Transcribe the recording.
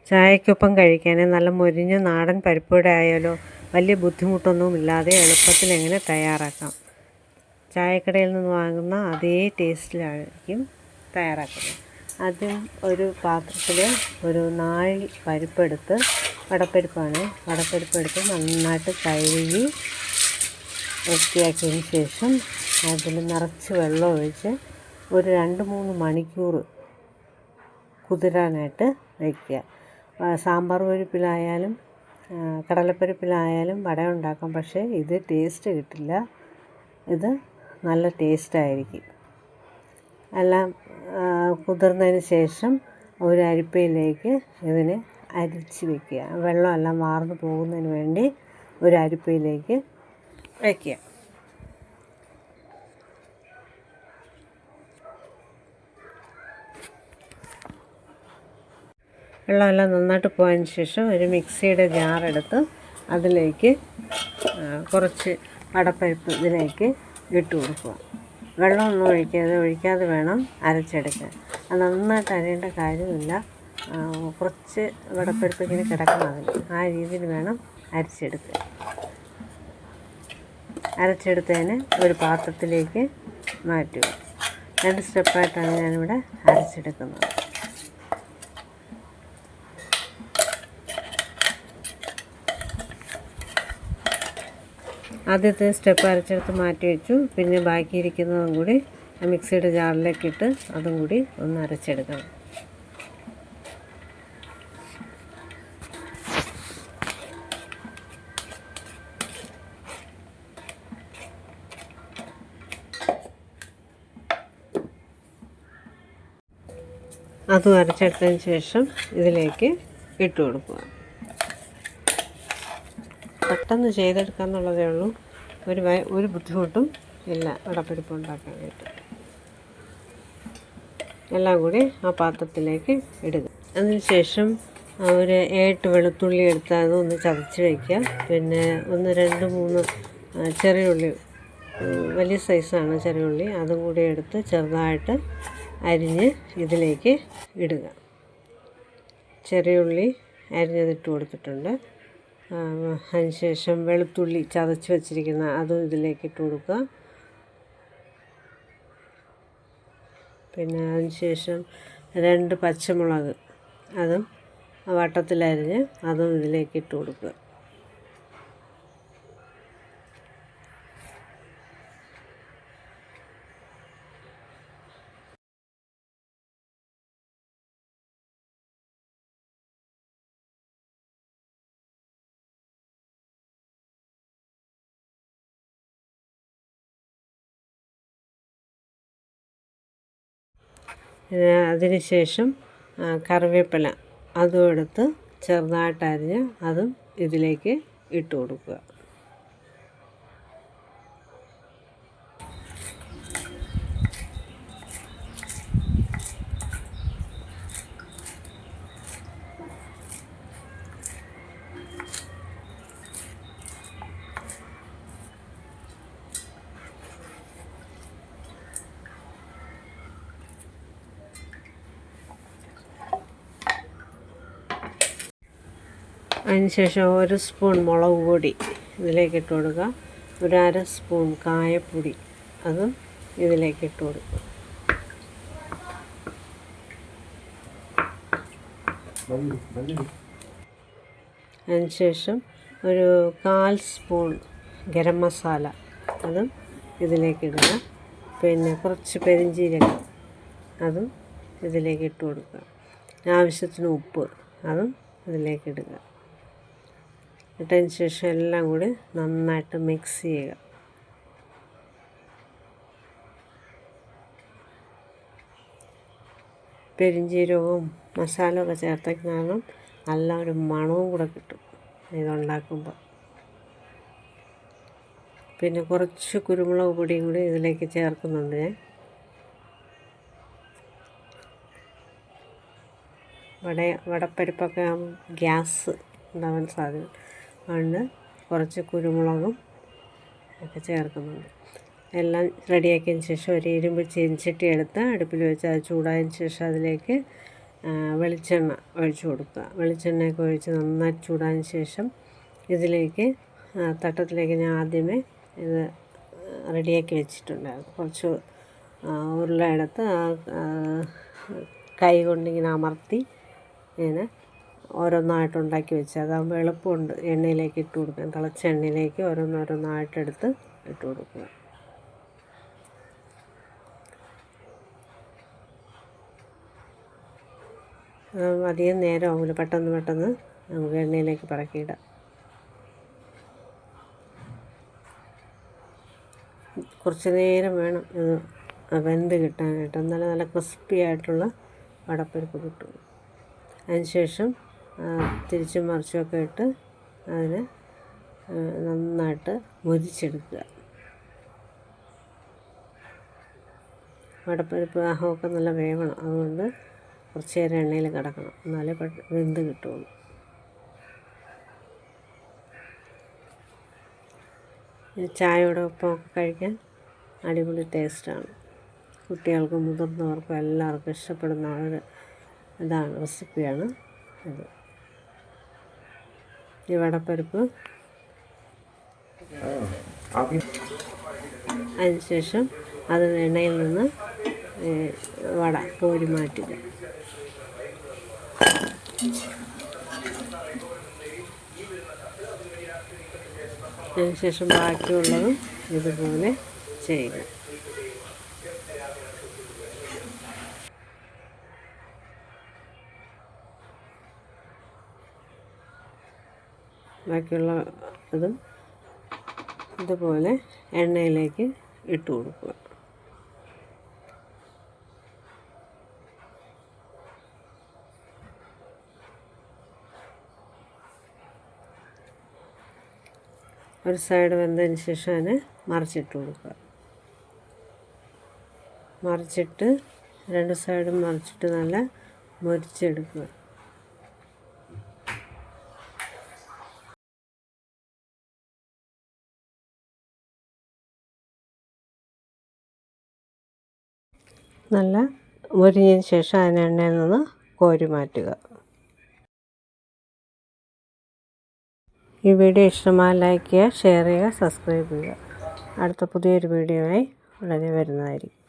ചായക്കൊപ്പം കഴിക്കാൻ നല്ല മൊരിഞ്ഞ നാടൻ പരിപ്പുവട ആയാലോ. വലിയ ബുദ്ധിമുട്ടൊന്നുമില്ലാതെ എളുപ്പത്തിൽ എങ്ങനെ തയ്യാറാക്കാം. ചായക്കടയിൽ നിന്ന് വാങ്ങുന്ന അതേ ടേസ്റ്റിലായിരിക്കും തയ്യാറാക്കുന്നത്. ആദ്യം ഒരു പാത്രത്തിൽ ഒരു 4 പരിപ്പെടുത്ത്, വടപ്പരിപ്പെടുത്ത് നന്നായിട്ട് കഴുകി വൃത്തിയാക്കിയതിന് ശേഷം അതിൽ നിറച്ച് വെള്ളം ഒഴിച്ച് ഒരു 2-3 മണിക്കൂർ കുതിരാനായിട്ട് വയ്ക്കുക. സാമ്പാർ പരിപ്പിലായാലും കടലപ്പരിപ്പിലായാലും വട ഉണ്ടാക്കാം, പക്ഷേ ഇത് ടേസ്റ്റ് കിട്ടില്ല. ഇത് നല്ല ടേസ്റ്റായിരിക്കും. എല്ലാം കുതിർന്നതിന് ശേഷം ഒരു അരിപ്പയിലേക്ക് ഇതിനെ അരിച്ച് വയ്ക്കുക. വെള്ളമെല്ലാം വാർന്നു പോകുന്നതിന് വേണ്ടി ഒരു അരിപ്പയിലേക്ക് വയ്ക്കുക. വെള്ളമെല്ലാം നന്നായിട്ട് പോയതിന് ശേഷം ഒരു മിക്സിയുടെ ജാറെടുത്ത് അതിലേക്ക് കുറച്ച് വടപ്പരിപ്പ് ഇതിലേക്ക് ഇട്ട് കൊടുക്കുക. വെള്ളമൊന്നും ഒഴിക്കാതെ വേണം അരച്ചെടുക്കാൻ. അത് നന്നായിട്ട് അരയേണ്ട കാര്യമില്ല. കുറച്ച് വടപ്പരിപ്പ് ഇങ്ങനെ കിടക്കണം, ആ രീതിയിൽ വേണം അരച്ചെടുക്കുക. അരച്ചെടുത്തതിന് ഒരു പാത്രത്തിലേക്ക് മാറ്റുക. 2 സ്റ്റെപ്പായിട്ടാണ് ഞാനിവിടെ അരച്ചെടുക്കുന്നത്. ആദ്യത്തെ സ്റ്റെപ്പ് അരച്ചെടുത്ത് മാറ്റി വെച്ചു. പിന്നെ ബാക്കിയിരിക്കുന്നതും കൂടി മിക്സിയുടെ ജാറിലേക്കിട്ട് അതും കൂടി ഒന്ന് അരച്ചെടുക്കണം. അതും അരച്ചെടുത്തതിന് ശേഷം ഇതിലേക്ക് ഇട്ട് കൊടുക്കുക. പെട്ടെന്ന് ചെയ്തെടുക്കാമെന്നുള്ളതേ ഉള്ളൂ. ഒരു ബുദ്ധിമുട്ടും ഇല്ല വടപ്പരിപ്പ് ഉണ്ടാക്കാനായിട്ട്. എല്ലാം കൂടി ആ പാത്രത്തിലേക്ക് ഇടുക. അതിനുശേഷം ഒരു 8 വെളുത്തുള്ളി എടുത്ത് അതൊന്ന് ചതച്ച് വയ്ക്കുക. പിന്നെ 2-3 ചെറിയുള്ളി, വലിയ സൈസാണ് ചെറിയുള്ളി, അതും കൂടി എടുത്ത് ചെറുതായിട്ട് അരിഞ്ഞ് ഇതിലേക്ക് ഇടുക. ചെറിയുള്ളി അരിഞ്ഞതിട്ട് കൊടുത്തിട്ടുണ്ട്. അതിനുശേഷം വെളുത്തുള്ളി ചതച്ച് വച്ചിരിക്കുന്ന അതും ഇതിലേക്ക് ഇട്ട് കൊടുക്കുക. പിന്നെ അതിനുശേഷം 2 പച്ചമുളക് അതും വട്ടത്തിലരിഞ്ഞ് അതും ഇതിലേക്ക് ഇട്ട് കൊടുക്കുക. അതിനുശേഷം കറിവേപ്പില അതും എടുത്ത് ചെറുതായിട്ട് അരിഞ്ഞ് അതും ഇതിലേക്ക് ഇട്ട് കൊടുക്കുക. അതിനുശേഷം 1 സ്പൂൺ മുളക് പൊടി ഇതിലേക്ക് ഇട്ട് കൊടുക്കുക. 1/2 സ്പൂൺ കായപ്പൊടി അതും ഇതിലേക്ക് ഇട്ട് കൊടുക്കുക. അതിനുശേഷം 1/4 സ്പൂൺ ഗരം മസാല അതും ഇതിലേക്ക് ഇടുക. പിന്നെ കുറച്ച് പെരിഞ്ജീരകം അതും ഇതിലേക്ക് ഇട്ട് കൊടുക്കുക. ആവശ്യത്തിന് ഉപ്പ് അതും ഇതിലേക്ക് ഇടുക. ഇട്ടതിന് ശേഷം എല്ലാം കൂടി നന്നായിട്ട് മിക്സ് ചെയ്യുക. പെരിഞ്ജീരകവും മസാലയൊക്കെ ചേർത്തേക്കാനും നല്ല ഒരു മണവും കൂടെ കിട്ടും ഇതുണ്ടാക്കുമ്പോൾ. പിന്നെ കുറച്ച് കുരുമുളക് പൊടിയും കൂടി ഇതിലേക്ക് ചേർക്കുന്നുണ്ട് ഞാൻ. വടപ്പരിപ്പൊക്കെ ഗ്യാസ് ഉണ്ടാവാൻ സാധ്യത അതുകൊണ്ട് കുറച്ച് കുരുമുളകും ഒക്കെ ചേർക്കുന്നുണ്ട്. എല്ലാം റെഡിയാക്കിയതിന് ശേഷം ഒരു ഇരുമ്പ് ചീനച്ചട്ടി എടുത്ത് അടുപ്പിൽ വെച്ച് അത് ചൂടായതിന് ശേഷം അതിലേക്ക് വെളിച്ചെണ്ണ ഒഴിച്ച് കൊടുക്കുക. വെളിച്ചെണ്ണയൊക്കെ ഒഴിച്ച് നന്നായി ചൂടാതിന് ശേഷം ഇതിലേക്ക് തട്ടത്തിലേക്ക് ഞാൻ ആദ്യമേ ഇത് റെഡിയാക്കി വെച്ചിട്ടുണ്ടായിരുന്നു. കുറച്ച് ഉരുള എടുത്ത് കൈ കൊണ്ടിങ്ങനെ അമർത്തി ഇങ്ങനെ ഓരോന്നായിട്ട് ഉണ്ടാക്കി വെച്ച് അതാകുമ്പോൾ എളുപ്പമുണ്ട് എണ്ണയിലേക്ക് ഇട്ട് കൊടുക്കാൻ. തിളച്ച എണ്ണയിലേക്ക് ഓരോന്നോരോന്നായിട്ടെടുത്ത് ഇട്ട് കൊടുക്കുക. അധികം നേരം ആവില്ല, പെട്ടെന്ന് നമുക്ക് എണ്ണയിലേക്ക് പറക്കിയിടാം. കുറച്ച് നേരം വേണം ഇത് വെന്ത് കിട്ടാനായിട്ട്, എന്നാലും നല്ല ക്രിസ്പി ആയിട്ടുള്ള വടപ്പരിപ്പ് കിട്ടും. അതിനുശേഷം തിരിച്ചും മറിച്ചുമൊക്കെ ഇട്ട് അതിനെ നന്നായിട്ട് മുരിച്ചെടുക്കുക. വടപ്പരിപ്പ് ആഹമൊക്കെ നല്ല വേവണം, അതുകൊണ്ട് കുറച്ച് നേരം എണ്ണയിൽ കിടക്കണം, എന്നാലേ വെന്ത് കിട്ടുള്ളൂ. ചായയുടെ ഒപ്പമൊക്കെ കഴിക്കാൻ അടിപൊളി ടേസ്റ്റാണ്. കുട്ടികൾക്കും മുതിർന്നവർക്കും എല്ലാവർക്കും ഇഷ്ടപ്പെടുന്ന ഒരു റെസിപ്പിയാണ് ഇത്. ഈ വടപ്പരിപ്പ് അതിനുശേഷം അത് എണ്ണയിൽ നിന്ന് വട കോരി മാറ്റുക. അതിനുശേഷം ബാക്കിയുള്ളതും ഇതുപോലെ ചെയ്യുക. ബാക്കിയുള്ള ഇതും ഇതുപോലെ എണ്ണയിലേക്ക് ഇട്ട് കൊടുക്കുക. ഒരു സൈഡ് വെന്തതിന് ശേഷം അതിനെ മറിച്ചിട്ട് കൊടുക്കുക. മറിച്ചിട്ട് രണ്ട് സൈഡും മറിച്ചിട്ട് നല്ല മുരിച്ചെടുക്കുക. നല്ല മുരിഞ്ഞതിന് ശേഷം അതിനെ എണ്ണയിൽ നിന്ന് കോരി മാറ്റുക. ഈ വീഡിയോ ഇഷ്ടമായി ലൈക്ക് ചെയ്യുക, ഷെയർ ചെയ്യുക, സബ്സ്ക്രൈബ് ചെയ്യുക. അടുത്ത പുതിയൊരു വീഡിയോയായി ഉടനെ വരുന്നതായിരിക്കും.